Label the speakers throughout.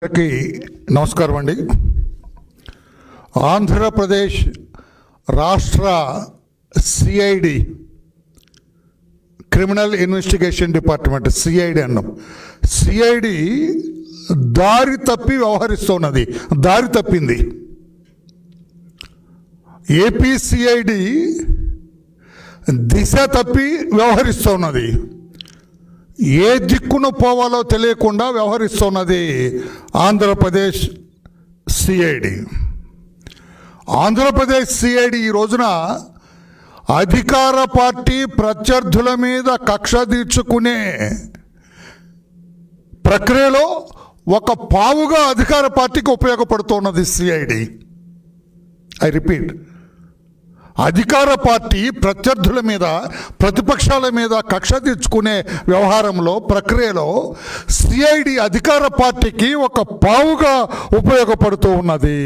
Speaker 1: నమస్కారం అండి. ఆంధ్రప్రదేశ్ రాష్ట్ర CID criminal investigation department CID అన్నాం. సిఐడి దారి తప్పి వ్యవహరిస్తున్నది, దారి తప్పింది. ఏపీ సిఐడి దిశ తప్పి వ్యవహరిస్తున్నది. ఏ దిక్కున పోవాలో తెలియకుండా వ్యవహరిస్తున్నది ఆంధ్రప్రదేశ్ సిఐడి. ఆంధ్రప్రదేశ్ సిఐడి ఈ రోజున అధికార పార్టీ ప్రత్యర్థుల మీద కక్ష తీర్చుకునే ప్రక్రియలో ఒక పావుగా అధికార పార్టీకి ఉపయోగపడుతున్నది సిఐడి. ఐ రిపీట్, అధికార పార్టీ ప్రత్యర్థుల మీద, ప్రతిపక్షాల మీద కక్ష తీర్చుకునే వ్యవహారంలో, ప్రక్రియలో సిఐడి అధికార పార్టీకి ఒక పావుగా ఉపయోగపడుతూ ఉన్నది.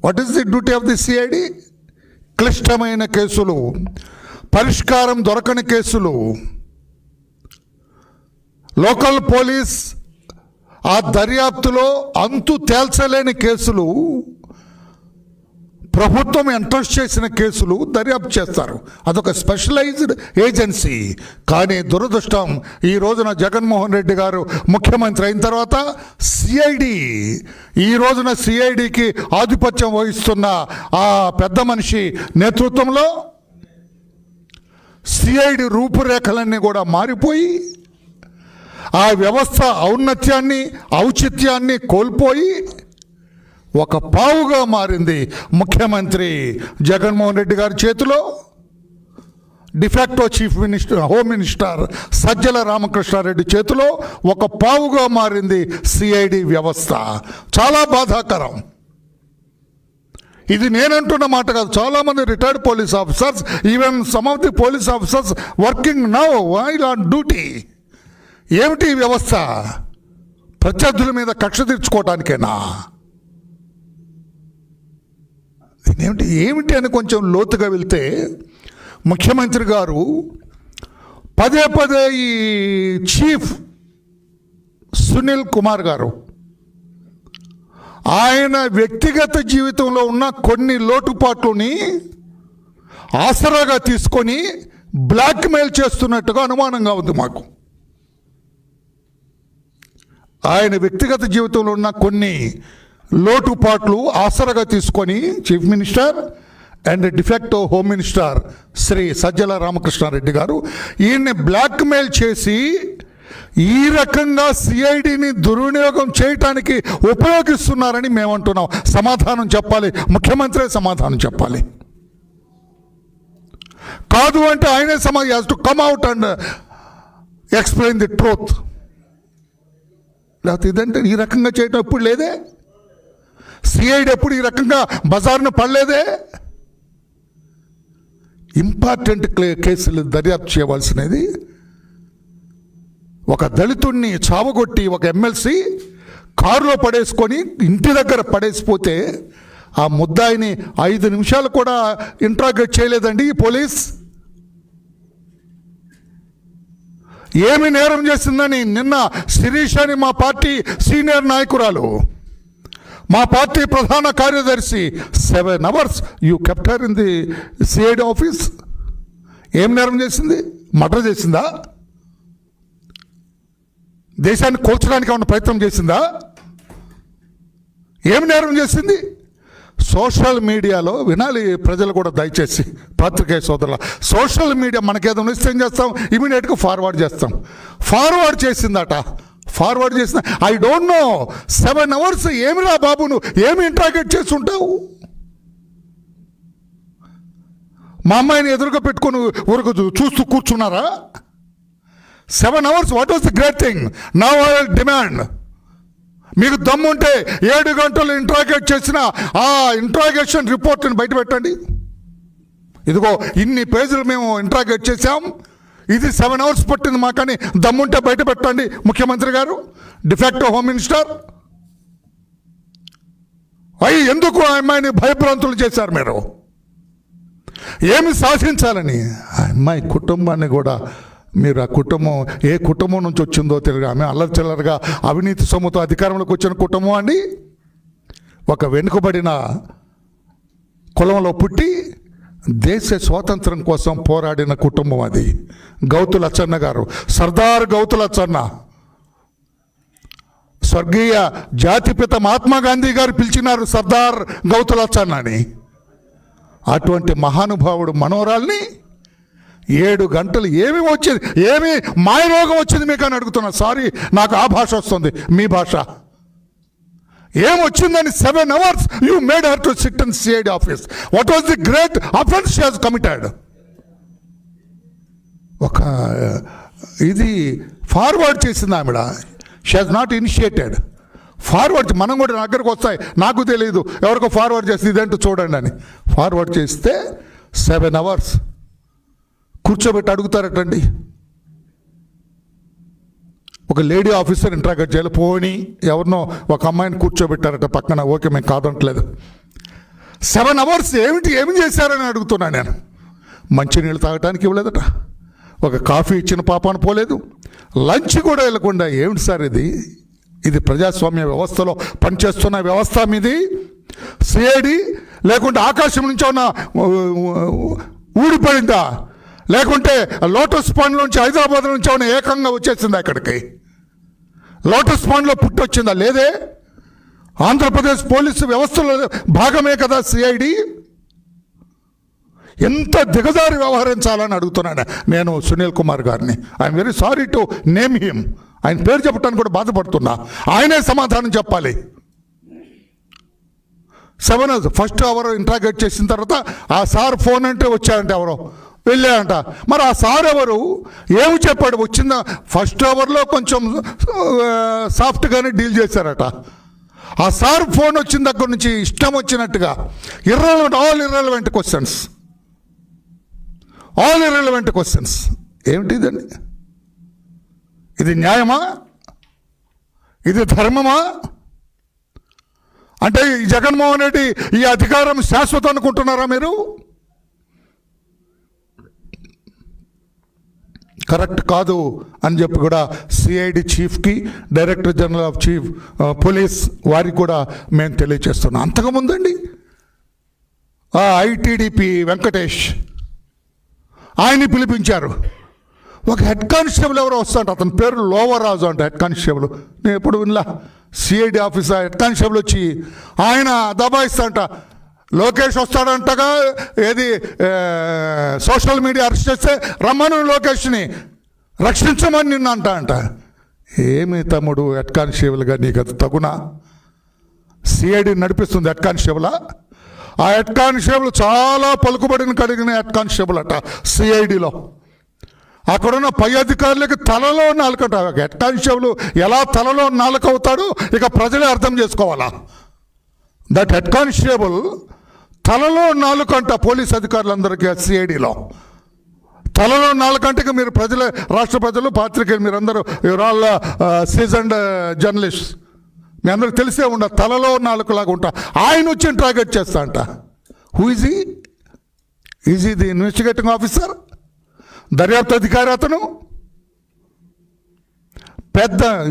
Speaker 1: What is the duty of the CID? క్లిష్టమైన కేసులు, పరిష్కారం దొరకని కేసులు, లోకల్ పోలీస్ ఆ దర్యాప్తులో అంతు తేల్చలేని కేసులు, ప్రభుత్వం ఎంట్రస్ట్ చేసిన కేసులు దర్యాప్తు చేస్తారు. అదొక స్పెషలైజ్డ్ ఏజెన్సీ. కానీ దురదృష్టం, ఈ రోజున జగన్మోహన్ రెడ్డి గారు ముఖ్యమంత్రి అయిన తర్వాత ఈ రోజున సిఐడికి ఆధిపత్యం వహిస్తున్న ఆ పెద్ద మనిషి నేతృత్వంలో సిఐడి రూపురేఖలన్నీ కూడా మారిపోయి, ఆ వ్యవస్థ ఔన్నత్యాన్ని, ఔచిత్యాన్ని కోల్పోయి ఒక పావుగా మారింది. ముఖ్యమంత్రి జగన్మోహన్ రెడ్డి గారి చేతిలో de facto chief minister, home minister Sajjala Ramakrishna Reddy చేతిలో ఒక పావుగా మారింది సిఐడి వ్యవస్థ. చాలా బాధాకరం. ఇది నేనంటున్న మాట కాదు. చాలామంది retired police officers, even some of the police officers working now while on duty. ఏమిటి ఈ వ్యవస్థ? ప్రత్యర్థుల మీద కక్ష తీర్చుకోవటానికేనా? ఏమిటి అని కొంచెం లోతుగా వెళ్తే, ముఖ్యమంత్రి గారు పదే పదే ఈ చీఫ్ సునీల్ కుమార్ గారు ఆయన వ్యక్తిగత జీవితంలో ఉన్న కొన్ని లోటుపాట్లని ఆసరాగా తీసుకొని బ్లాక్మెయిల్ చేస్తున్నట్టుగా అనుమానంగా ఉంది మాకు. ఆయన వ్యక్తిగత జీవితంలో ఉన్న కొన్ని లోటుపాట్లు ఆసరగా తీసుకొని chief minister and de facto home minister Shri Sajjala Ramakrishna Reddy garu ఈయన్ని బ్లాక్మెయిల్ చేసి ఈ రకంగా సిఐడిని దుర్వినియోగం చేయటానికి ఉపయోగిస్తున్నారని మేమంటున్నాం. సమాధానం చెప్పాలి, ముఖ్యమంత్రి సమాధానం చెప్పాలి. కాదు అంటే ఆయనే to come out and explain the truth. లేకపోతే ఇదంటే ఈ రకంగా చేయటం ఎప్పుడు లేదే. సిఐడి ఎప్పుడు ఈ రకంగా బజార్ను పడలేదే. ఇంపార్టెంట్ కేసులు దర్యాప్తు చేయవలసినది. ఒక దళితుడిని చావగొట్టి ఒక ఎమ్మెల్సీ కారులో పడేసుకొని ఇంటి దగ్గర పడేసిపోతే ఆ ముద్దాయిని 5 నిమిషాలు కూడా ఇంట్రాగేట్ చేయలేదండి ఈ పోలీస్. ఏమి నేరం చేసిందని నిన్న శిరీష్ అని మా పార్టీ సీనియర్ నాయకురాలు, మా పార్టీ ప్రధాన కార్యదర్శి 7 hours you kept her in the CID office. ఏం నేరం చేసింది? మర్డర్ చేసిందా? దేశాన్ని కూల్చడానికి ఏమన్నా ప్రయత్నం చేసిందా? ఏం నేరం చేసింది? సోషల్ మీడియాలో వినాలి ప్రజలు కూడా, దయచేసి పత్రికేయ సోదరుల, సోషల్ మీడియా మనకేదైనా ఇస్తే ఏం చేస్తాం? ఇమీడియట్గా ఫార్వర్డ్ చేస్తాం. ఫార్వర్డ్ చేసిందట. ఫార్వర్డ్ చేసిన ఐ డోంట్ నో 7 hours ఏమిరా బాబు, నువ్వు ఏమి ఇంట్రాగేట్ చేసి ఉంటావు? మా అమ్మాయిని ఎదురుగా పెట్టుకుని ఊరకు చూస్తూ కూర్చున్నారా? 7 hours, what was the great thing? Now I will demand, మీకు దమ్ముంటే 7 గంటలు ఇంట్రాగేట్ చేసిన ఆ ఇంట్రాగేషన్ రిపోర్ట్ని బయట పెట్టండి. ఇదిగో ఇన్ని పేజీలు మేము ఇంట్రాగేట్ చేశాం, ఇది 7 hours పట్టింది మాకని దమ్ముంటే బయట పెట్టండి ముఖ్యమంత్రి గారు, డిఫాక్టో హోమ్ మినిస్టర్. ఎందుకు ఆ అమ్మాయిని భయభ్రాంతులు చేశారు మీరు? ఏమి సాధించాలని? ఆ అమ్మాయి కుటుంబాన్ని కూడా మీరు ఆ కుటుంబం ఏ కుటుంబం నుంచి వచ్చిందో తెలియదు. ఆమె అల్లరి చిల్లరగా అవినీతి సొమ్ముతో అధికారంలోకి వచ్చిన కుటుంబం అండి. ఒక వెనుకబడిన కులంలో పుట్టి దేశ స్వాతంత్రం కోసం పోరాడిన కుటుంబం అది. గౌతు లచ్చన్న గారు, సర్దార్ గౌతు లచ్చన్న, స్వర్గీయ జాతిపిత మహాత్మా గాంధీ గారు పిలిచినారు సర్దార్ గౌతు లచ్చన్న అని. అటువంటి మహానుభావుడు మనోరాల్ని 7 గంటలు ఏమి వచ్చింది, ఏమి మాయరోగం వచ్చింది మీకు అని అడుగుతున్నా. సారీ, నాకు ఆ భాష వస్తుంది, మీ భాష ఏమొచ్చిందని 7 hours you made her to SIT in CID office. What was the great offence she has committed? ఒక ఇది ఫార్వర్డ్ చేసింది ఆవిడ. She has not initiated. Forward, మనం కూడా దగ్గరకు వస్తాయి, నాకు తెలియదు, ఎవరికో ఫార్వర్డ్ చేస్తే ఇదేంటో చూడండి అని ఫార్వర్డ్ చేస్తే 7 hours కూర్చోబెట్టి అడుగుతారటండి. ఒక లేడీ ఆఫీసర్ ఇంట్రాగేట్ చేయాలి, పోని ఎవరినో ఒక అమ్మాయిని కూర్చోబెట్టారట పక్కన. ఓకే, మేము కాదంటలేదు. 7 hours ఏమి చేశారని అడుగుతున్నాను నేను. మంచినీళ్ళు తాగటానికి ఇవ్వలేదట, ఒక కాఫీ ఇచ్చిన పాపాన పోలేదు, లంచ్ కూడా వెళ్ళకుండా. ఏమిటి సార్ ఇది ప్రజాస్వామ్య వ్యవస్థలో పనిచేస్తున్న వ్యవస్థ మీది? సిఐడి లేకుంటే ఆకాశం నుంచి ఉన్న ఊడిపోయిందా, లేకుంటే లోటస్ పాండ్ నుంచి హైదరాబాద్ నుంచి ఏమైనా ఏకంగా వచ్చేసిందా ఇక్కడికి? లోటస్ పాండ్లో పుట్టొచ్చిందా? లేదే. ఆంధ్రప్రదేశ్ పోలీసు వ్యవస్థలో భాగమే కదా సిఐడి. ఎంత దిగజారి వ్యవహరించాలని అడుగుతున్నాను నేను సునీల్ కుమార్ గారిని. I'm very sorry to name him. ఆయన పేరు చెప్పడానికి కూడా బాధపడుతున్నా. ఆయనే సమాధానం చెప్పాలి. 7 hours ఫస్ట్ అవర్ ఇంట్రాగేట్ చేసిన తర్వాత ఆ సార్ ఫోన్ అంటే వచ్చారంటే ఎవరో వెళ్ళారంట. మరి ఆ సార్ ఎవరు, ఏమి చెప్పాడు? వచ్చిందా ఫస్ట్ అవర్లో కొంచెం సాఫ్ట్గానే డీల్ చేశారట. ఆ సార్ ఫోన్ వచ్చిన దగ్గర నుంచి ఇష్టం వచ్చినట్టుగా ఆల్ ఇర్రెలవెంట్ క్వశ్చన్స్. ఏమిటిదండి? ఇది న్యాయమా? ఇది ధర్మమా? అంటే ఈ జగన్మోహన్ రెడ్డి ఈ అధికారం శాశ్వతం అనుకుంటున్నారా మీరు? కరెక్ట్ కాదు అని చెప్పి కూడా సిఐడి చీఫ్కి, director general of chief police వారికి కూడా మేము తెలియజేస్తున్నాం. అంతకుముందండి ఐటీడీపీ వెంకటేష్ ఆయన్ని పిలిపించారు. ఒక హెడ్ కానిస్టేబుల్ ఎవరో వస్తాంట, అతని పేరు లోవరాజు అంట. హెడ్ కానిస్టేబుల్ నేను ఎప్పుడు వినలా. సిఐడి ఆఫీసర్ హెడ్ కానిస్టేబుల్ వచ్చి ఆయన దబాయిస్తాంట. లోకేష్ వస్తాడంటగా, ఏది సోషల్ మీడియా అరెస్ట్ చేస్తే రమ్మను లోకేష్ని రక్షించమని నిన్న అంట. ఏమి తమ్ముడు హెడ్ కానిస్టేబుల్గా నీకు అది తగునా? సిఐడి నడిపిస్తుంది హెడ్ కానిస్టేబులా? ఆ హెడ్ కానిస్టేబుల్ చాలా పలుకుబడిని కలిగిన హెడ్ కానిస్టేబుల్ అట సిఐడిలో. అక్కడున్న పై అధికారులకి తలలో నాలుకట. హెడ్ కానిస్టేబుల్ ఎలా తలలో నాలుక అవుతాడో ఇక ప్రజలే అర్థం చేసుకోవాలా. దట్ హెడ్ కానిస్టేబుల్ తలలో నాలుకంట పోలీస్ అధికారులందరికీ సిఐడిలో. తలలో నాలుకంటకి మీరు ప్రజలే, రాష్ట్ర ప్రజలు, పాత్రికేయులు, మీరందరూ యువర్ ఆల్ సీజన్డ్ జర్నలిస్ట్, మీ అందరికి తెలిసే ఉండ తలలో నాలుగులాగా ఉంటా. ఆయన వచ్చి ఇంట్రాగేట్ చేస్తా అంట. Who is the investigating officer, దర్యాప్తు అధికారి అతను.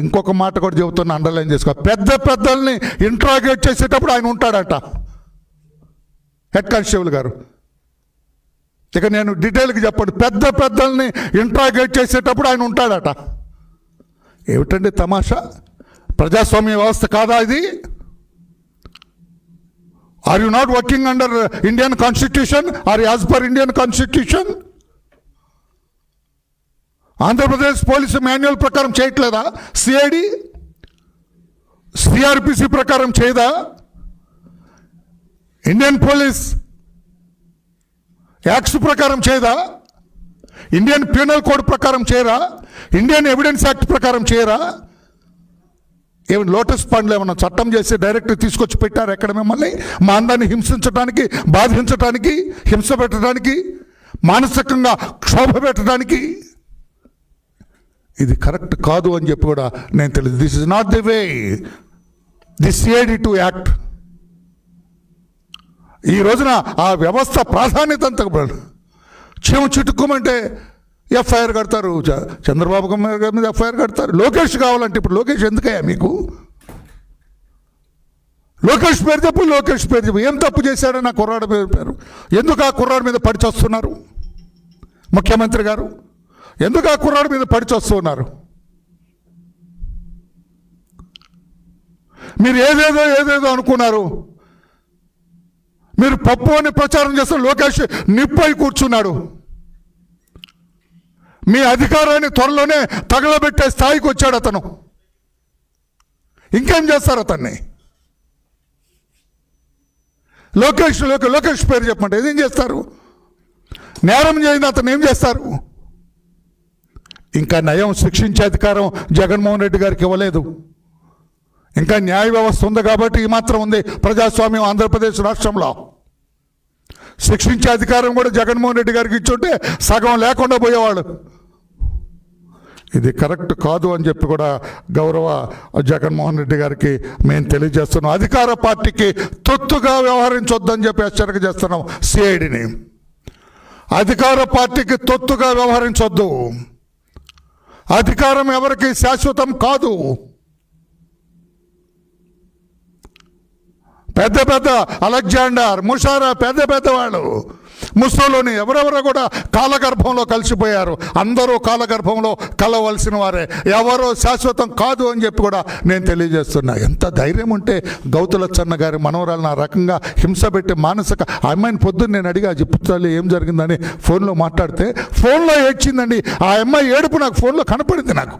Speaker 1: ఇంకొక మాట కూడా చెబుతున్నా, అండర్లైన్ చేసుకో. పెద్దల్ని ఇంట్రాగేట్ చేసేటప్పుడు ఆయన ఉంటాడట హెడ్ కానిస్టేబుల్ గారు. ఇక నేను డీటెయిల్గా చెప్పండి. పెద్దల్ని ఇంట్రాగేట్ చేసేటప్పుడు ఆయన ఉంటాడట. ఏమిటండి తమాషా? ప్రజాస్వామ్య వ్యవస్థ కాదా ఇది? Are you not working under Indian constitution? Are as per Indian constitution? Andhra Pradesh police manual ప్రకారం చేయట్లేదా? సిఐడి సిఆర్పిసి ప్రకారం చేయదా? ఇండియన్ పోలీస్ యాక్ట్స్ ప్రకారం చేయదా? ఇండియన్ పీనల్ కోడ్ ప్రకారం చేయరా? ఇండియన్ ఎవిడెన్స్ యాక్ట్ ప్రకారం చేయరా? ఏమైనా లోటస్ పాండ్లు ఏమన్నా చట్టం చేసి డైరెక్ట్ తీసుకొచ్చి పెట్టారు ఎక్కడ మిమ్మల్ని? మా అందరినీ హింసించడానికి, బాధించడానికి, హింస పెట్టడానికి, మానసికంగా క్షోభ పెట్టడానికి. ఇది కరెక్ట్ కాదు అని చెప్పి కూడా నేను తెలియదు. This is not the way the CID to act. ఈ రోజున ఆ వ్యవస్థ ప్రాధాన్యత అంతా చెము చిటుక్కుమంటే ఎఫ్ఐఆర్ కడతారు, చంద్రబాబు గారి మీద ఎఫ్ఐఆర్ కడతారు. లోకేష్ కావాలంటే ఇప్పుడు లోకేష్ ఎందుకయ్యా మీకు? లోకేష్ పేరు చెప్పు, లోకేష్ పేరు చెప్పు. ఏం తప్పు చేశాడో నా కుర్రాడు పేరు ఎందుకు ఆ కుర్రాడు మీద పడిచొస్తున్నారు? ముఖ్యమంత్రి గారు ఎందుకు ఆ కుర్రాడు మీద పడిచొస్తున్నారు? మీరు ఏదేదో అనుకున్నారు. మీరు పప్పు అని ప్రచారం చేస్తున్న లోకేష్ నిప్పై కూర్చున్నాడు. మీ అధికారాన్ని త్వరలోనే తగలబెట్టే స్థాయికి వచ్చాడు అతను. ఇంకేం చేస్తారు అతన్ని? లోకేష్ పేరు చెప్పమంటే ఏదేం చేస్తారు? నేరం చేయింది అతను ఏం చేస్తారు? ఇంకా నయం, శిక్షించే అధికారం జగన్మోహన్ రెడ్డి గారికి ఇవ్వలేదు. ఇంకా న్యాయ వ్యవస్థ ఉంది కాబట్టి ఈ మాత్రం ఉంది ప్రజాస్వామ్యం ఆంధ్రప్రదేశ్ రాష్ట్రంలో. శిక్షించే అధికారం కూడా జగన్మోహన్ రెడ్డి గారికి ఇచ్చుంటే సగం లేకుండా పోయేవాళ్ళు. ఇది కరెక్ట్ కాదు అని చెప్పి కూడా గౌరవ జగన్మోహన్ రెడ్డి గారికి మేము తెలియజేస్తున్నాం. అధికార పార్టీకి తొత్తుగా వ్యవహరించొద్దని చెప్పి హెచ్చరిక చేస్తున్నాం సిఐడిని. అధికార పార్టీకి తొత్తుగా వ్యవహరించొద్దు. అధికారం ఎవరికి శాశ్వతం కాదు. పెద్ద అలెగ్జాండర్, ముషారా, పెద్దవాళ్ళు, ముసోలిని ఎవరెవరో కూడా కాలగర్భంలో కలిసిపోయారు. అందరూ కాలగర్భంలో కలవలసిన వారే, ఎవరో శాశ్వతం కాదు అని చెప్పి కూడా నేను తెలియజేస్తున్నా. ఎంత ధైర్యం ఉంటే గౌతులచ్చన్న గారి మనవరాలను ఆ రకంగా హింస పెట్టి మానసిక అమ్మాయిని పొద్దున్న నేను అడిగా చెప్తాలి ఏం జరిగిందని ఫోన్లో మాట్లాడితే ఫోన్లో ఏడ్చిందండి. ఆ అమ్మాయి ఏడుపు నాకు ఫోన్లో కనపడింది, నాకు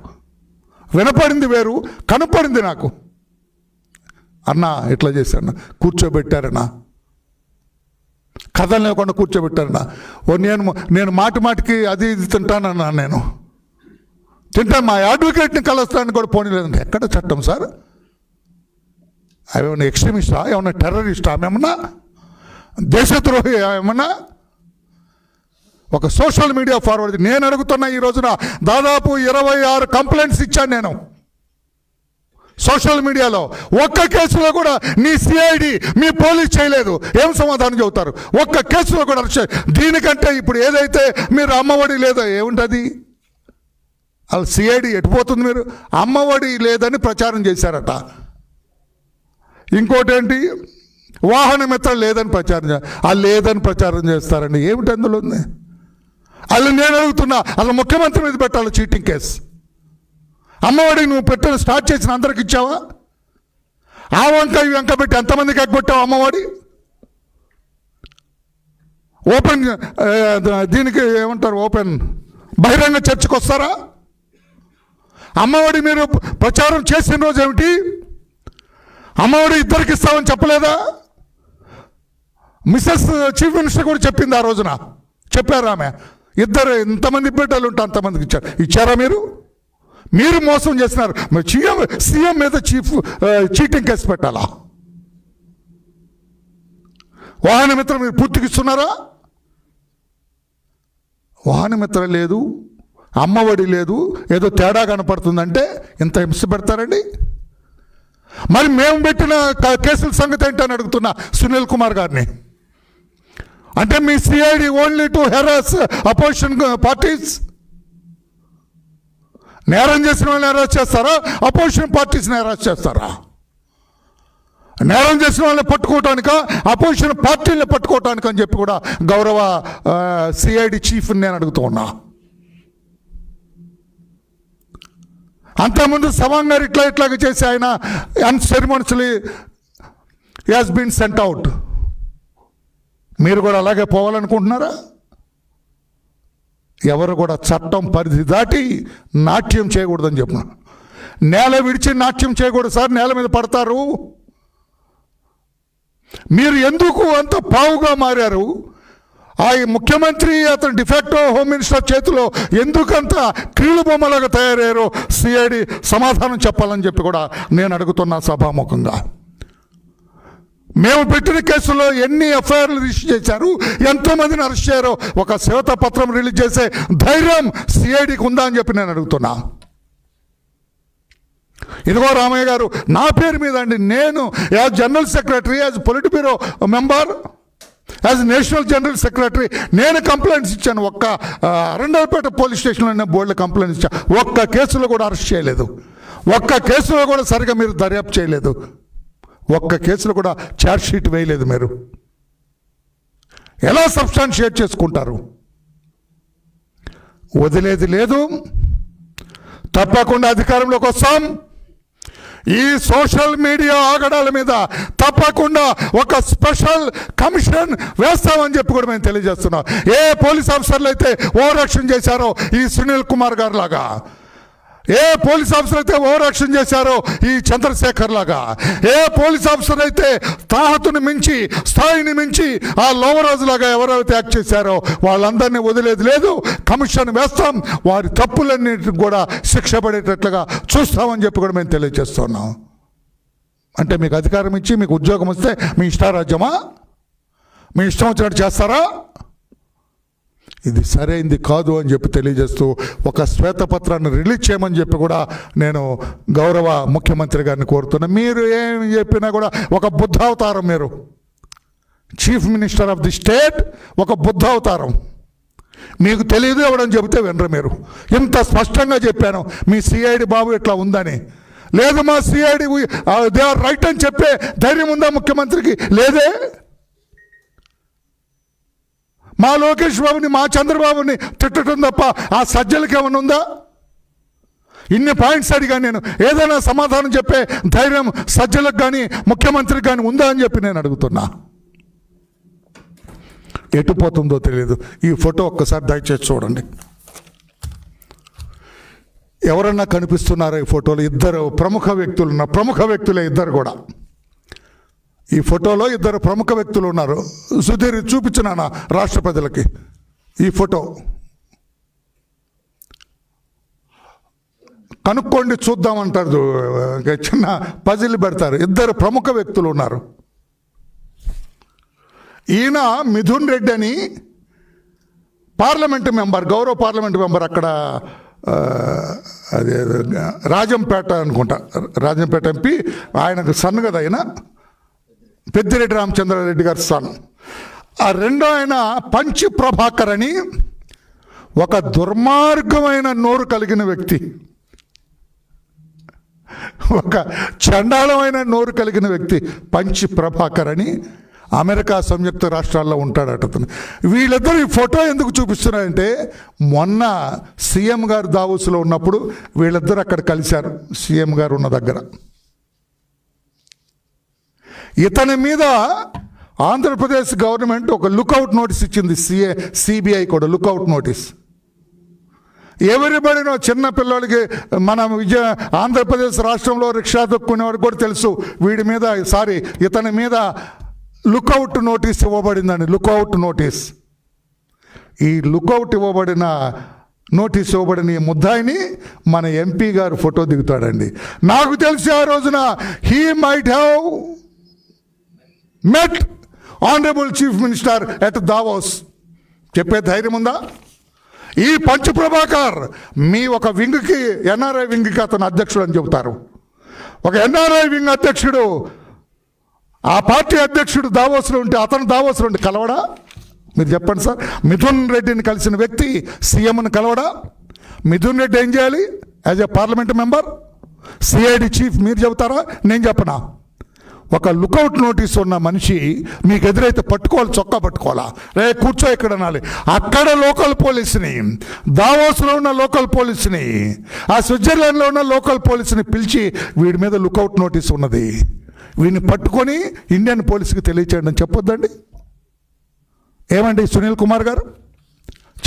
Speaker 1: వినపడింది వేరు, కనపడింది నాకు. అన్న ఇట్లా చేశాను, కూర్చోబెట్టారన్నా, కథలు లేకుండా కూర్చోబెట్టారన్నా. నేను మాటికి అది ఇది తింటానన్నా, నేను తింటాను, మా అడ్వకేట్ని కలుస్తానని కూడా పోనీలేదండి. ఎక్కడ చట్టం సార్? అవి ఏమన్నా ఎక్స్ట్రీమిస్టా, ఏమన్నా టెర్రరిస్టా, ఏమన్నా దేశద్రోహి, ఏమన్నా ఒక సోషల్ మీడియా ఫార్వర్డ్. నేను అడుగుతున్నా, ఈ రోజున దాదాపు 26 కంప్లైంట్స్ ఇచ్చాను నేను సోషల్ మీడియాలో. ఒక్క కేసులో కూడా నీ సిఐడి మీ పోలీస్ చేయలేదు. ఏం సమాధానం చెబుతారు? ఒక్క కేసులో కూడా దీనికంటే ఇప్పుడు ఏదైతే మీరు అమ్మఒడి లేదో ఏముంటుంది? అలా సిఐడి ఎటుపోతుంది? మీరు అమ్మఒడి లేదని ప్రచారం చేశారట. ఇంకోటి ఏంటి, వాహన మిత్ర లేదని ప్రచారం చేస్తారండి. ఏమిటి అందులో ఉంది? అలా నేను అడుగుతున్నా, అలా ముఖ్యమంత్రి మీద పెట్టాలి చీటింగ్ కేసు. అమ్మఒడి నువ్వు స్టార్ట్ చేసిన అందరికి ఇచ్చావా? ఆ వంక పెట్టి ఎంతమందికి ఎగ్గొట్టావు అమ్మఒడి? ఓపెన్ దీనికి ఏమంటారు, ఓపెన్ బహిరంగ చర్చకు వస్తారా? అమ్మఒడి మీరు ప్రచారం చేసిన రోజు ఏమిటి? అమ్మఒడి ఇద్దరికి ఇస్తామని చెప్పలేదా? మిస్సెస్ చీఫ్ మినిస్టర్ కూడా చెప్పింది ఆ రోజున. చెప్పారు ఆమె, ఇద్దరు ఇంతమంది బిడ్డలు ఉంటే అంతమందికి ఇచ్చారా? మీరు మోసం చేస్తున్నారు. సీఎం మీద చీటింగ్ కేసు పెట్టాలా? వాహన మిత్ర మీరు పూర్తిగా ఇస్తున్నారా? వాహన మిత్ర లేదు, అమ్మఒడి లేదు, ఏదో తేడా కనపడుతుందంటే ఇంత హింస పెడతారండి. మరి మేము పెట్టిన కేసుల సంగతి ఏంటని అడుగుతున్నా సునీల్ కుమార్ గారిని. అంటే మీ CID only to harass opposition parties? నేరం చేసిన వాళ్ళని అరెస్ట్ చేస్తారా? అపోజిషన్ పార్టీస్ని అరెస్ట్ చేస్తారా? నేరం చేసిన వాళ్ళని పట్టుకోవటానిక, అపోజిషన్ పార్టీని పట్టుకోవటానిక అని చెప్పి కూడా గౌరవ సిఐడి చీఫ్ని నేను అడుగుతూ ఉన్నా. అంతకుముందు సవాంగ్ గారు ఇట్లాగ చేసి ఆయన అన్సెరిమోనియస్లీ హ్యాస్ బీన్ సెంట్ అవుట్. మీరు కూడా అలాగే పోవాలనుకుంటున్నారా? ఎవరు కూడా చట్టం పరిధి దాటి నాట్యం చేయకూడదని చెప్పిన. నేల విడిచి నాట్యం చేయకూడదు సార్, నేల మీద పడతారు. మీరు ఎందుకు అంత పావుగా మారారు? ఆ ముఖ్యమంత్రి అతను డిఫాక్టో హోమ్ మినిస్టర్ చేతిలో ఎందుకంత క్రీలు బొమ్మలాగా తయారయ్యారో సిఐడి సమాధానం చెప్పాలని చెప్పి కూడా నేను అడుగుతున్నా సభాముఖంగా. మేము పెట్టిన కేసులో ఎన్ని ఎఫ్ఐఆర్లు రిజిస్టర్ చేశారు, ఎంతోమందిని అరెస్ట్ చేశారో ఒక శ్వేతపత్రం రిలీజ్ చేసే ధైర్యం సిఐడికి ఉందా అని చెప్పి నేను అడుగుతున్నా. ఇదిగో రామయ్య గారు, నా పేరు మీద అండి, నేను as general secretary, as polit bureau member, as national general secretary నేను కంప్లైంట్స్ ఇచ్చాను. ఒక్క అరండల్పేట పోలీస్ స్టేషన్లో బోర్డులో కంప్లైంట్స్ ఇచ్చాను. ఒక్క కేసులో కూడా అరెస్ట్ చేయలేదు. ఒక్క కేసులో కూడా సరిగా మీరు దర్యాప్తు చేయలేదు. ఒక్క కేసులో కూడా ఛార్జ్ షీట్ వేయలేదు. మీరు ఎలా సబ్స్టాన్షియేట్ చేసుకుంటారు? వదిలేది లేదు. తప్పకుండా అధికారంలోకి వస్తాం. ఈ సోషల్ మీడియా ఆగడాల మీద తప్పకుండా ఒక స్పెషల్ కమిషన్ వేస్తామని చెప్పి కూడా మేము తెలియజేస్తున్నాం. ఏ పోలీస్ ఆఫీసర్లు అయితే ఓవర్ యాక్షన్ చేశారో ఈ సునీల్ కుమార్ గారు లాగా, ఏ పోలీస్ ఆఫీసర్ అయితే ఓవర్ యాక్షన్ చేశారో ఈ చంద్రశేఖర్ లాగా, ఏ పోలీస్ ఆఫీసర్ అయితే తాహతుని మించి స్థాయిని మించి ఆ లోవరాజు లాగా ఎవరైతే యాక్ట్ చేశారో వాళ్ళందరినీ వదిలేది లేదు. కమిషన్ వేస్తాం. వారి తప్పులన్నింటికి కూడా శిక్ష పడేటట్లుగా చూస్తామని చెప్పి కూడా మేము తెలియజేస్తున్నాం. అంటే మీకు అధికారం ఇచ్చి మీకు ఉద్యోగం వస్తే మీ ఇష్టారాజ్యమా? మీ ఇష్టం వచ్చినట్టు చేస్తారా? ఇది సరైంది కాదు అని చెప్పి తెలియజేస్తూ ఒక శ్వేతపత్రాన్ని రిలీజ్ చేయమని చెప్పి కూడా నేను గౌరవ ముఖ్యమంత్రి గారిని కోరుతున్నా. మీరు ఏం చెప్పినా కూడా ఒక బుద్ధావతారం. మీరు chief minister of the state, ఒక బుద్ధావతారం. మీకు తెలియదు ఎవడని చెబితే వినరు. మీరు ఇంత స్పష్టంగా చెప్పాను మీ సిఐడి బాబు ఇట్లా ఉందని. లేదు మా సిఐడి దే ఆర్ రైట్ అని చెప్పే ధైర్యం ఉందా ముఖ్యమంత్రికి? లేదే. మా లోకేష్ బాబుని మా చంద్రబాబుని తిట్టడం తప్ప ఆ సజ్జలకి ఏమైనా ఉందా? ఇన్ని పాయింట్స్ అడిగా నేను. ఏదైనా సమాధానం చెప్పే ధైర్యం సజ్జలకు కానీ ముఖ్యమంత్రికి కానీ ఉందా అని చెప్పి నేను అడుగుతున్నా. ఎటుపోతుందో తెలియదు. ఈ ఫోటో ఒక్కసారి దయచేసి చూడండి. ఎవరన్నా కనిపిస్తున్నారా ఈ ఫోటోలో? ఇద్దరు ప్రముఖ వ్యక్తులు ఉన్నారు. ప్రముఖ వ్యక్తులే ఇద్దరు కూడా. ఈ ఫోటోలో ఇద్దరు ప్రముఖ వ్యక్తులు ఉన్నారు. సుధీర్ చూపించిన రాష్ట్ర ప్రజలకి ఈ ఫోటో కనుక్కోండి చూద్దామంటారు. చిన్న పజిల్ పెడతారు. ఇద్దరు ప్రముఖ వ్యక్తులు ఉన్నారు. ఈయన మిథున్ రెడ్డి అని పార్లమెంటు మెంబర్, గౌరవ పార్లమెంటు మెంబర్. అక్కడ అదే రాజంపేట అనుకుంటా, రాజంపేట ఎంపీ. ఆయనకు సన్ కదా ఆయన, పెద్దిరెడ్డి రామచంద్రారెడ్డి గారి సన్. ఆ రెండో ఆయన పంచి ప్రభాకర్ అని ఒక దుర్మార్గమైన నోరు కలిగిన వ్యక్తి, ఒక చండాలమైన నోరు కలిగిన వ్యక్తి పంచి ప్రభాకర్ అని అమెరికా సంయుక్త రాష్ట్రాల్లో ఉంటాడట. వీళ్ళిద్దరు ఈ ఫోటో ఎందుకు చూపిస్తున్నారంటే, మొన్న సీఎం గారు దావోస్లో ఉన్నప్పుడు వీళ్ళిద్దరు అక్కడ కలిశారు. సీఎం గారు ఉన్న దగ్గర ఇతని మీద ఆంధ్రప్రదేశ్ గవర్నమెంట్ ఒక లుకౌట్ నోటీస్ ఇచ్చింది. సిబిఐ కూడా లుకౌట్ నోటీస్. ఎవరిబడినో చిన్న పిల్లలకి మన ఆంధ్రప్రదేశ్ రాష్ట్రంలో రిక్షా దొక్కునేవాడికి కూడా తెలుసు వీడి మీద ఇతని మీద లుకౌట్ నోటీస్ ఇవ్వబడిందని. Lookout notice. ఈ లుకౌట్ ఇవ్వబడిన నోటీస్ ఇవ్వబడిన ఈ ముద్దాయిని మన ఎంపీ గారు ఫోటో దిగుతాడండి. నాకు తెలిసి ఆ రోజున he might have met honourable chief minister at Davos. చెప్పే ధైర్యం ఉందా? ఈ పంచు ప్రభాకర్ మీ ఒక వింగ్కి, ఎన్ఆర్ఐ వింగ్కి అతను అధ్యక్షుడు అని చెబుతారు. ఒక ఎన్ఆర్ఐ వింగ్ అధ్యక్షుడు, ఆ పార్టీ అధ్యక్షుడు దావోస్లో ఉంటే అతను దావోస్లో ఉంటే కలవడా? మీరు చెప్పండి సార్. మిథున్ రెడ్డిని కలిసిన వ్యక్తి సీఎంను కలవడా? మిథున్ రెడ్డి ఏం చేయాలి as a parliament member? CID chief మీరు చెబుతారా? నేను చెప్పనా? ఒక లుకౌట్ నోటీస్ ఉన్న మనిషి మీకు ఎదురైతే పట్టుకోవాలి, చొక్కా పట్టుకోవాలా? కూర్చో ఇక్కడ అనాలి. అక్కడ లోకల్ పోలీసుని, దావోస్లో ఉన్న లోకల్ పోలీసుని, ఆ స్విట్జర్లాండ్లో ఉన్న లోకల్ పోలీసుని పిలిచి వీడి మీద లుకౌట్ నోటీస్ ఉన్నది, వీడిని పట్టుకొని ఇండియన్ పోలీసుకి తెలియచేయండి అని చెప్పొద్దండి? ఏమండి సునీల్ కుమార్ గారు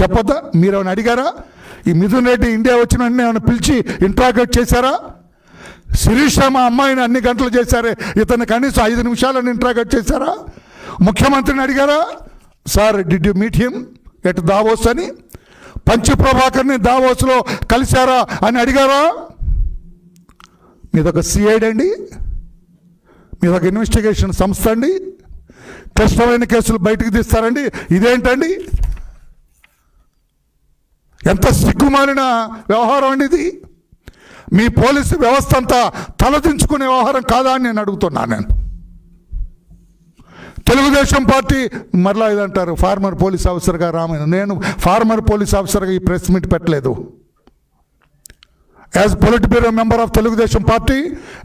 Speaker 1: చెప్పొద్దా? మీరు ఏమైనా అడిగారా? ఈ మిథున్ రెడ్డి ఇండియా వచ్చిన ఏమైనా పిలిచి ఇంట్రాగేట్ చేశారా? శిరీష మా అమ్మాయిని అన్ని గంటలు చేశారే, ఇతను కనీసం 5 నిమిషాలను ఇంట్రాగేట్ చేశారా? ముఖ్యమంత్రిని అడిగారా? Sir did you meet him at Davos అని? పంచు ప్రభాకర్ని దావోస్లో కలిశారా అని అడిగారా? మీదొక సిఐడి అండి, మీదొక ఇన్వెస్టిగేషన్ సంస్థ అండి, కష్టమైన కేసులు బయటకు తీస్తారండి. ఇదేంటండి? ఎంత సిగ్గుమాలిన వ్యవహారం అండి ఇది. మీ పోలీసు వ్యవస్థ అంతా తలదించుకునే వ్యవహారం కాదా అని నేను అడుగుతున్నాను. నేను తెలుగుదేశం పార్టీ మరలా ఇదంటారు ఫార్మర్ పోలీస్ ఆఫీసర్గా రామాయణ. నేను ఫార్మర్ పోలీస్ ఆఫీసర్గా ఈ ప్రెస్ మీట్ పెట్టలేదు. As polit bureau member of Telugu Desam party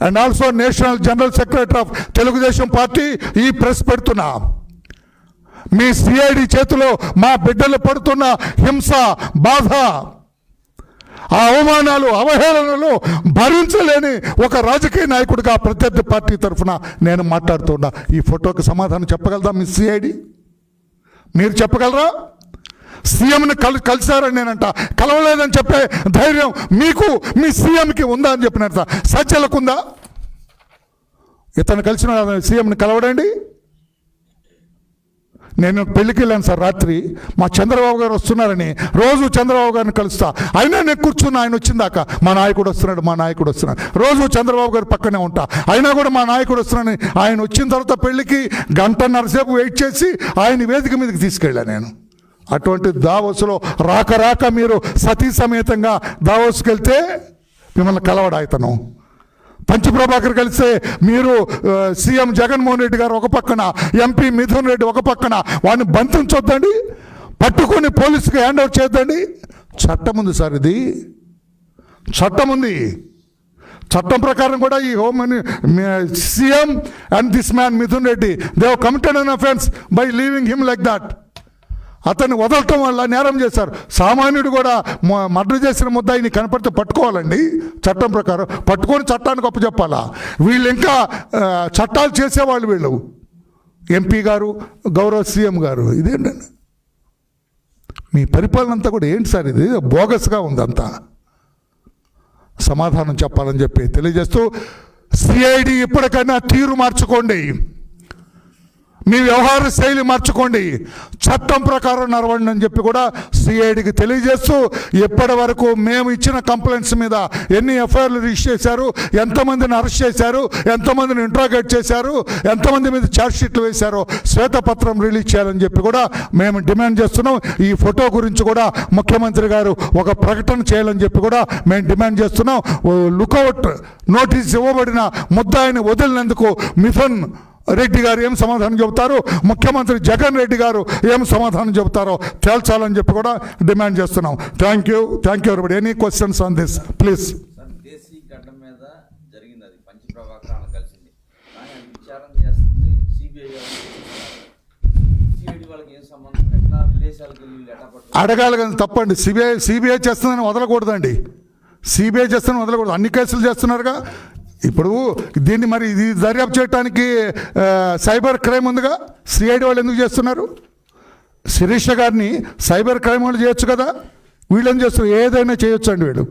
Speaker 1: and also national general secretary of Telugu Desam party ఈ ప్రెస్ పెడుతున్నా. మీ సిఐడి చేతిలో మా బిడ్డలు పడుతున్న హింస, బాధ, ఆ అవమానాలు, అవహేళనలు భరించలేని ఒక రాజకీయ నాయకుడిగా ప్రత్యర్థి పార్టీ తరఫున నేను మాట్లాడుతున్నా. ఈ ఫోటోకి సమాధానం చెప్పగలదా మీ సిఐడి? మీరు చెప్పగలరా? సీఎంని కలిశారని నేనంట, కలవలేదని చెప్పే ధైర్యం మీకు మీ సీఎంకి ఉందా అని చెప్పినట్ట. సజ్జలకు ఉందా? ఇతను కలిసిన సీఎంని కలవడండి. నేను పెళ్ళికి వెళ్ళాను సార్ రాత్రి. మా చంద్రబాబు గారు వస్తున్నారని రోజు చంద్రబాబు గారిని కలుస్తా. అయినా నేను కూర్చున్నా, ఆయన వచ్చిందాక మా నాయకుడు వస్తున్నాడు. రోజు చంద్రబాబు గారి పక్కనే ఉంటా, అయినా కూడా మా నాయకుడు వస్తున్నాడని. ఆయన వచ్చిన తర్వాత పెళ్ళికి గంటన్నర సేపు వెయిట్ చేసి ఆయన వేదిక మీదకి తీసుకెళ్ళాను నేను. అటువంటి దావోసులో రాక మీరు సతీ సమేతంగా దావోసుకి వెళ్తే మిమ్మల్ని కలవడా ఇతను. పంచప్రభాకర్ కలిస్తే మీరు సీఎం జగన్మోహన్ రెడ్డి గారు ఒక పక్కన, ఎంపీ మిథున్ రెడ్డి ఒక పక్కన, వాడిని బంధించొద్దండి, పట్టుకొని పోలీసుకి హ్యాండ్ ఓవర్ చేద్దండి. చట్టం ఉంది సార్, ఇది చట్టం ఉంది. చట్టం ప్రకారం కూడా ఈ home CM and this man Mithun Reddy they have committed an offence by leaving him like that. అతన్ని వదలటం వల్ల నేరం చేశారు. సామాన్యుడు కూడా మర్డర్ చేసిన ముద్దాయిని కనపడితే పట్టుకోవాలండి చట్టం ప్రకారం. పట్టుకొని చట్టానికి అప్పచెప్పాలా? వీళ్ళు ఇంకా చట్టాలు చేసేవాళ్ళు వీళ్ళు. ఎంపీ గారు, గౌరవ సీఎం గారు, ఇదేంటండి మీ పరిపాలన అంతా కూడా? ఏంటి సార్ ఇది? బోగస్గా ఉందంతా. సమాధానం చెప్పాలని చెప్పి తెలియజేస్తూ, సిఐడి ఇప్పటికైనా తీరు మార్చుకోండి, మీ వ్యవహార శైలి మార్చుకోండి, చట్టం ప్రకారం నడవండి అని చెప్పి కూడా సిఐడికి తెలియజేస్తూ, ఇప్పటి వరకు మేము ఇచ్చిన కంప్లైంట్స్ మీద ఎన్ని ఎఫ్ఐఆర్లు రిజిస్టర్ చేశారు, ఎంతమందిని అరెస్ట్ చేశారు, ఎంతమందిని ఇంట్రాగేట్ చేశారు, ఎంతమంది మీద ఛార్జ్షీట్లు వేశారో శ్వేతపత్రం రిలీజ్ చేయాలని చెప్పి కూడా మేము డిమాండ్ చేస్తున్నాం. ఈ ఫోటో గురించి కూడా ముఖ్యమంత్రి గారు ఒక ప్రకటన చేయాలని చెప్పి కూడా మేము డిమాండ్ చేస్తున్నాం. లుకౌట్ నోటీస్ ఇవ్వబడిన ముద్దాయిని వదిలినందుకు మిథున్ రెడ్డి గారు ఏం సమాధానం చెబుతారు, ముఖ్యమంత్రి జగన్ రెడ్డి గారు ఏం సమాధానం చెబుతారో తేల్చాలని చెప్పి కూడా డిమాండ్ చేస్తున్నాం. Thank you everybody. Any questions on this please?
Speaker 2: దేశీ గడ్డ మీద జరిగింది, అది పంచప్రభాకర్ ఆమె కలిసింది, కానీ అది విచారణ చేస్తుంది సిబిఐ. సిఐడి వాళ్ళకి ఏం సంబంధం? ఎట్లా విదేశాలకు వెళ్ళి ఎట్లా పట్టు
Speaker 1: అడగాలి కానీ తప్పండి. సిబిఐ చేస్తుందని వదలకూడదండి. సిబిఐ చేస్తుందని వదలకూడదు. అన్ని కేసులు చేస్తున్నారుగా. ఇప్పుడు దీన్ని మరి ఇది దర్యాప్తు చేయడానికి సైబర్ క్రైమ్ ఉందిగా. సిఐడి వాళ్ళు ఎందుకు చేస్తున్నారు? శిరీష గారిని సైబర్ క్రైమ్ వాళ్ళు చేయొచ్చు కదా. వీళ్ళు ఏం చేస్తారు? ఏదైనా చేయొచ్చు అండి వీళ్ళు.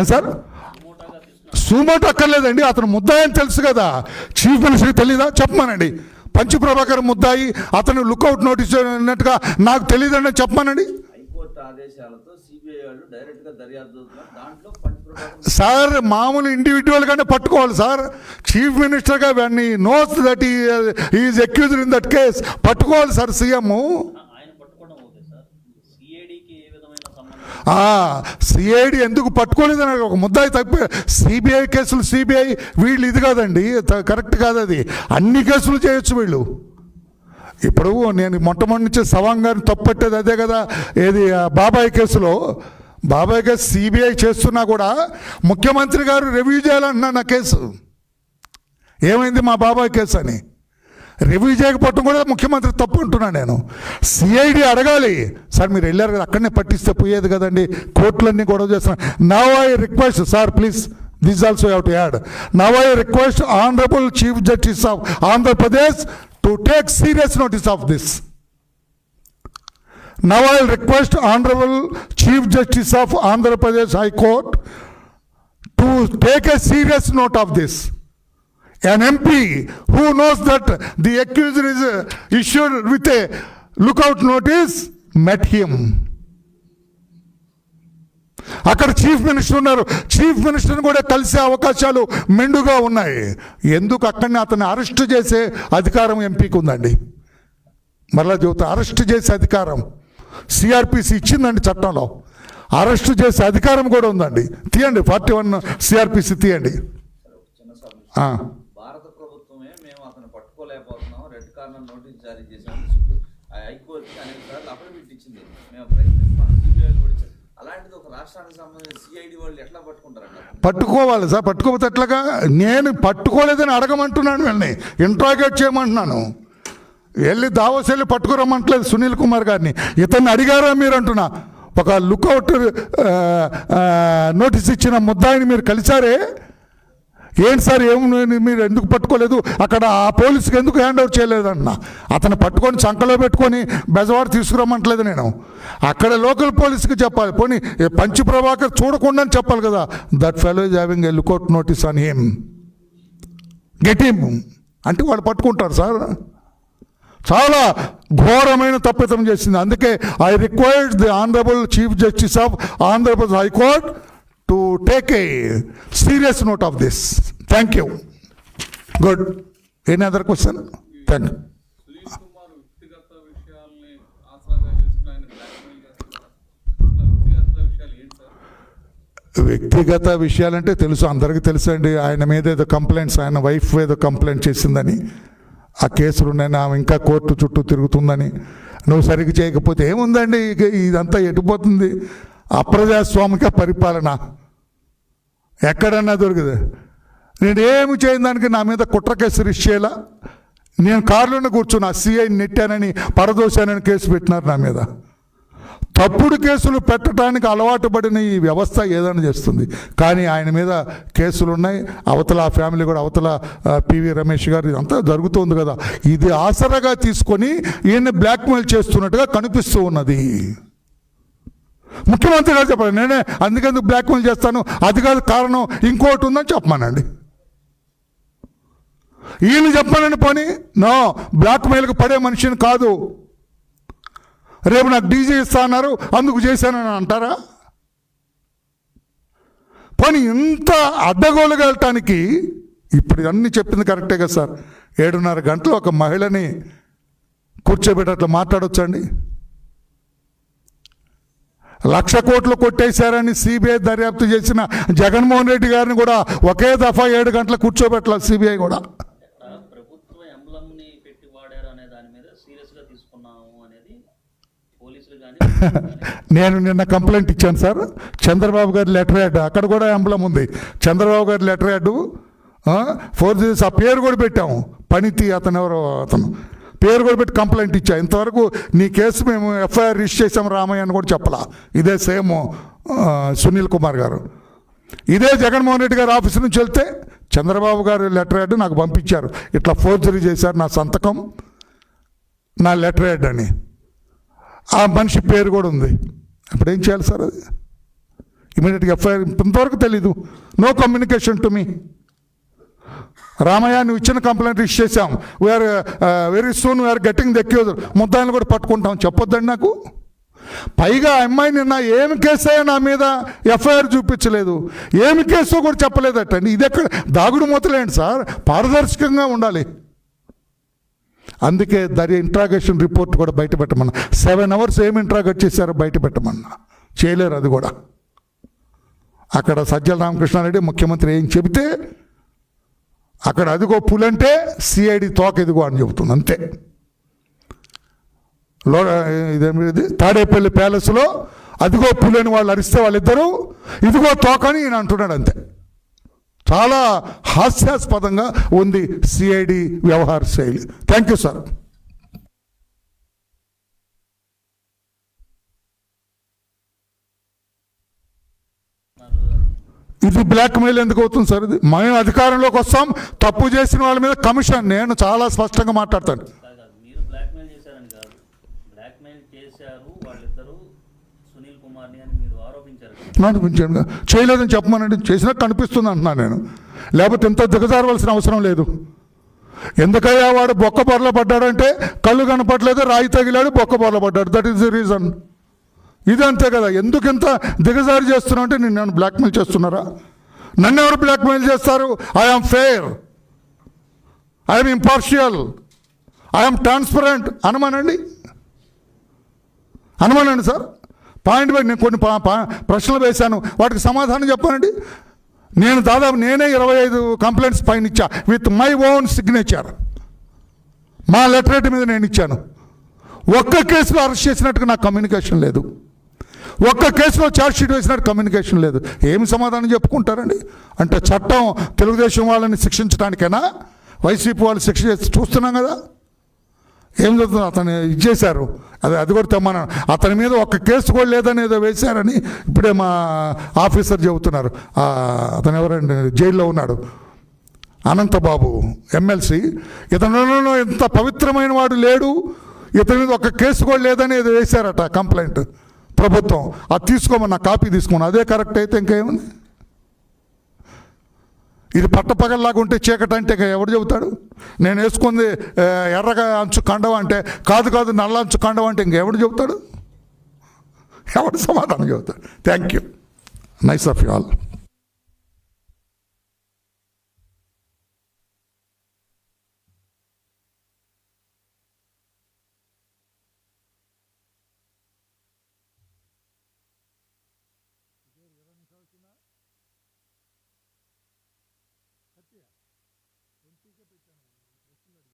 Speaker 1: ఏం సార్? సుమోటో అక్కర్లేదండి, అతను ముద్దాయి అని తెలుసు కదా. చీఫ్ మినిస్టర్కి తెలీదా? చెప్పమానండి. పంచప్రభాకర్ ముద్దాయి, అతను లుకౌట్ నోటీస్ అన్నట్టుగా నాకు తెలియదండి చెప్పమానండి.
Speaker 2: హైకోర్టు ఆదేశాలతో సిబిఐ వాళ్ళు డైరెక్ట్గా దర్యాప్తు దాంట్లో
Speaker 1: సార్ మామూలు ఇండివిజువల్గానే పట్టుకోవాలి సార్. చీఫ్ మినిస్టర్గా వాడిని knows that is accused in that case పట్టుకోవాలి సార్ సీఎం. సిఐడి ఎందుకు పట్టుకోలేదని ఒక ముద్దాయి తప్ప. సిబిఐ కేసులు సిబిఐ, వీళ్ళు ఇది కాదండి, కరెక్ట్ కాదు అది. అన్ని కేసులు చేయొచ్చు వీళ్ళు. ఇప్పుడు నేను మొట్టమొదటి నుంచి సవాంగ్ గారిని తప్పట్టేది అదే కదా. ఏది బాబాయ్ కేసులో, బాబాయ్ కేసు సిబిఐ చేస్తున్నా కూడా ముఖ్యమంత్రి గారు రివ్యూ చేయాలంటున్నా నా కేసు. ఏమైంది మా బాబాయ్ కేసు అని రివ్యూ చేయకపోవటం కూడా ముఖ్యమంత్రి తప్పు అంటున్నా నేను. సిఐడి అడగాలి సార్, మీరు వెళ్ళారు కదా అక్కడనే పట్టిస్తే పోయేది కదండి, కోర్టులన్నీ గొడవ చేస్తున్నా. Now I request sir please, this also have to add. Now I request honourable chief justice of Andhra Pradesh to take serious notice of this. Now I will request Honorable Chief Justice of Andhra Pradesh High Court to take a serious note of this. An MP who knows that the accuser is issued with a lookout notice met him. అక్కడ chief minister ఉన్నారు, chief మినిస్టర్ని కూడా కలిసే అవకాశాలు మెండుగా ఉన్నాయి. ఎందుకు అక్కడనే అతన్ని అరెస్ట్ చేసే అధికారం ఎంపీకి ఉందండి. మరలా చెబుతా, అరెస్ట్ చేసే అధికారం సిఆర్పిసి ఇచ్చిందండి చట్టంలో. అరెస్ట్ చేసే అధికారం కూడా ఉందండి. తీయండి 41 సిఆర్పిసి తీయండి.
Speaker 2: భారత ప్రభుత్వమే మేము అతను చేస్తానన్న నోటీస్ జారీ చేశామని హైకోర్టుకి అనేక సార్లు అఫిడవిట్ ఇచ్చింది. మేము ప్రయత్నిస్తాం, సిబిఐ కూడా ఇచ్చారు. అలాంటిది ఒక రాష్ట్రానికి సంబంధించిన సిఐడి వాళ్ళు ఎట్లా పట్టుకుంటారండి?
Speaker 1: పట్టుకోవాలి సార్, పట్టుకోకపోతే ఎట్లాగా? నేను పట్టుకోలేదని అడగమంటున్నాను, వెళ్ళి ఇంట్రాగేట్ చేయమంటున్నాను. వెళ్ళి దావోస్ వెళ్ళి పట్టుకురమ్మంటలేదు సునీల్ కుమార్ గారిని. ఇతన్ని అడిగారా మీరు అంటున్నా? ఒక లుక్అవుట్ నోటీస్ ఇచ్చిన ముద్దాయిని మీరు కలిసారే, ఏంటి సార్ ఏమి మీరు ఎందుకు పట్టుకోలేదు, అక్కడ ఆ పోలీసుకి ఎందుకు హ్యాండ్ ఓవర్ చేయలేదన్న? అతను పట్టుకొని చంకలో పెట్టుకొని బెజవాడ తీసుకురమ్మంటలేదు నేను. అక్కడ లోకల్ పోలీసుకి చెప్పాలి. పోనీ పంచి ప్రభాకర్ చూడకుండా చెప్పాలి కదా, that fellow is having a lookout notice on him, get him అంటే వాళ్ళు పట్టుకుంటారు సార్. చాలా ఘోరమైన తప్పిదం చేసింది. అందుకే I required the honourable chief justice of Andhra Pradesh high court to take a serious note of this. Thank you. Good. Any other question? Thank you. వ్యక్తిగత విషయాలంటే తెలుసు, అందరికీ తెలుసు అండి. ఆయన మీద ఏదో కంప్లైంట్స్, ఆయన వైఫ్ ఏదో కంప్లైంట్ చేసిందని, ఆ కేసులు ఉన్నాయి, ఆమె ఇంకా కోర్టు చుట్టూ తిరుగుతుందని. నువ్వు సరిగ్గా చేయకపోతే ఏముందండి, ఇదంతా ఎటుపోతుంది? అప్రజాస్వామిక పరిపాలన ఎక్కడన్నా దొరికింది. నేను ఏమి చేయని దానికి నా మీద కుట్ర కేసు రిజిస్టర్ చేయాల. నేను కారులోనే కూర్చున్నా, సిఐని నెట్టానని పరదోశానని కేసు పెట్టినారు నా మీద. తప్పుడు కేసులు పెట్టడానికి అలవాటు పడిన ఈ వ్యవస్థ ఏదైనా చేస్తుంది. కానీ ఆయన మీద కేసులు ఉన్నాయి. అవతల ఆ ఫ్యామిలీ కూడా, అవతల పివి రమేష్ గారు, ఇదంతా జరుగుతుంది కదా. ఇది ఆసరాగా తీసుకొని ఈయన్ని బ్లాక్మెయిల్ చేస్తున్నట్టుగా కనిపిస్తూ ఉన్నది. ముఖ్యమంత్రి గారు చెప్పాలి, నేనే అందుకెందుకు బ్లాక్మెయిల్ చేస్తాను, అది కాదు కారణం, ఇంకోటి ఉందని చెప్పమానండి. ఈయన చెప్పానని పని, నో, బ్లాక్మెయిల్కి పడే మనిషిని కాదు. రేపు నాకు డీజే ఇస్తా అన్నారు, అందుకు చేశానని అంటారా? పని ఇంత అడ్డగోలుగా వెళ్ళటానికి ఇప్పుడు అన్నీ చెప్పింది కరెక్టే కదా సార్. 7:30 గంటలు ఒక మహిళని కూర్చోబెట్టి అట్లా మాట్లాడొచ్చండి? 1,00,000 కోట్లు కొట్టేశారని సిబిఐ దర్యాప్తు చేసిన జగన్మోహన్ రెడ్డి గారిని కూడా ఒకే దఫా 7 గంటలు కూర్చోబెట్టాలి సిబిఐ కూడా.
Speaker 3: ప్రభుత్వ ఎంబ్లంని పెట్టి వాడారు అనే దాని మీద సీరియస్గా తీసుకున్నాము అనేది పోలీసులు కానీ
Speaker 1: నేను నిన్న కంప్లైంట్ ఇచ్చాను సార్. చంద్రబాబు గారి లెటర్ యాడ్, అక్కడ కూడా ఎంబ్లం ఉంది. చంద్రబాబు గారి లెటర్ యాడ్ 4 days ఆ పేరు కూడా పెట్టాము. పనితి అతను ఎవరో, అతను పేరు కూడా పెట్టి కంప్లైంట్ ఇచ్చా. ఇంతవరకు నీ కేసు మేము ఎఫ్ఐఆర్ రిజిస్టర్ చేసాం రామయ్య అని కూడా చెప్పలా. ఇదే సేమ్ సునీల్ కుమార్ గారు, ఇదే జగన్మోహన్ రెడ్డి గారు ఆఫీస్ నుంచి వెళ్తే చంద్రబాబు గారు లెటర్ యాడ్ నాకు పంపించారు, ఇట్లా ఫోర్జరీ చేశారు, నా సంతకం నా లెటర్ యాడ్ అని. ఆ మనిషి పేరు కూడా ఉంది. ఇప్పుడు ఏం చేయాలి సార్? అది ఇమీడియట్గా ఎఫ్ఐఆర్. ఇంతవరకు తెలీదు, no communication to me. Ramayya నువ్వు ఇచ్చిన కంప్లైంట్ రిజిస్టర్ చేసాం, we are very soon we are getting the accuser, ముద్దాయిని కూడా పట్టుకుంటాం చెప్పొద్దండి నాకు. పైగా అమ్మాయి నిన్న ఏమి కేసు అయ్యా నా మీద ఎఫ్ఐఆర్ చూపించలేదు, ఏమి కేసు కూడా చెప్పలేదటండి. ఇది ఎక్కడ దాగుడు మూతలేండి సార్, పారదర్శకంగా ఉండాలి. అందుకే ఇంట్రాగేషన్ రిపోర్ట్ కూడా బయట పెట్టమన్నా. 7 hours ఏమి ఇంట్రాగేట్ చేశారో బయట పెట్టమన్నా, చేయలేరు అది కూడా. అక్కడ సజ్జల రామకృష్ణారెడ్డి ముఖ్యమంత్రి ఏం చెబితే అక్కడ అదిగో పులంటే సిఐడి తోక ఎదుగో అని చెబుతుంది అంతే. ఇదేమిది తాడేపల్లి ప్యాలెస్లో అదిగో పులని వాళ్ళు అరిస్తే వాళ్ళిద్దరూ ఇదిగో తోకని ఈయన అంటున్నాడు అంతే. చాలా హాస్యాస్పదంగా ఉంది సిఐడి వ్యవహార శైలి. Thank you sir. ఇది బ్లాక్మెయిల్ ఎందుకు అవుతుంది సార్? ఇది మేము అధికారంలోకి వస్తాం, తప్పు చేసిన వాళ్ళ మీద కమిషన్. నేను చాలా స్పష్టంగా మాట్లాడతాను.
Speaker 3: మీరు బ్లాక్మెయిల్ చేశారని కాదు, బ్లాక్మెయిల్ చేశారు వాళ్ళిద్దరూ సునీల్ కుమార్ని అని మీరు ఆరోపించారు.
Speaker 1: చేయలేదని చెప్పమనండి, చేసినట్టు కనిపిస్తుంది అంటున్నాను నేను. లేకపోతే ఇంత దిగజారవలసిన అవసరం లేదు. ఎందుకయ్యా వాడు బొక్క బొర్ల పడ్డాడంటే కళ్ళు కనపడలేదు, రాయి తగిలాడు, బొక్క బొర్ల పడ్డాడు, దట్ ఈస్ ది రీజన్. ఇది అంతే కదా. ఎందుకు ఇంత దిగజారి చేస్తున్నావు అంటే నన్ను బ్లాక్మెయిల్ చేస్తున్నారా? నన్ను ఎవరు బ్లాక్మెయిల్ చేస్తారు? I'm fair, I'm impartial, I'm transparent అనమానండి సార్. పాయింట్ బై నేను కొన్ని ప్రశ్నలు వేశాను, వాటికి సమాధానం చెప్పానండి. నేను దాదాపు నేనే 25 కంప్లైంట్స్ పైన ఇచ్చా విత్ మై ఓన్ సిగ్నేచర్. మా లెటరేట్ మీద నేను ఇచ్చాను. ఒక్క కేసులో అరెస్ట్ చేసినట్టుగా నాకు కమ్యూనికేషన్ లేదు. ఒక్క కేసులో ఛార్జ్ షీట్ వేసినట్టు కమ్యూనికేషన్ లేదు. ఏమి సమాధానం చెప్పుకుంటారండి? అంటే చట్టం తెలుగుదేశం వాళ్ళని శిక్షించడానికైనా వైసీపీ వాళ్ళు శిక్ష చేసి చూస్తున్నాం కదా. ఏం జరుగుతుంది? అతను ఇచ్చేశారు, అది కూడా తెమ్మన్నాను. అతని మీద ఒక్క కేసు కూడా లేదని ఏదో వేశారని ఇప్పుడే మా ఆఫీసర్ చెబుతున్నారు. అతను ఎవరండి, జైల్లో ఉన్నాడు, అనంతబాబు ఎమ్మెల్సీ. ఇతనిలో ఇంత పవిత్రమైన వాడు లేడు, ఇతని మీద ఒక కేసు కూడా లేదని ఏదో వేశారట కంప్లైంట్ ప్రభుత్వం. అది తీసుకోమన్నా, కాపీ తీసుకోమన్నా. అదే కరెక్ట్ అయితే ఇంకేముంది? ఇది పట్టపగల్లాగా ఉంటే చీకటి అంటే ఎవడు చెబుతాడు? నేను వేసుకుంది ఎర్రగా అంచు కండవ అంటే కాదు నల్ల అంచు కండవ అంటే ఇంకెవడు చెబుతాడు? ఎవడు సమాధానం చెబుతాడు? Thank you. Nice of you all.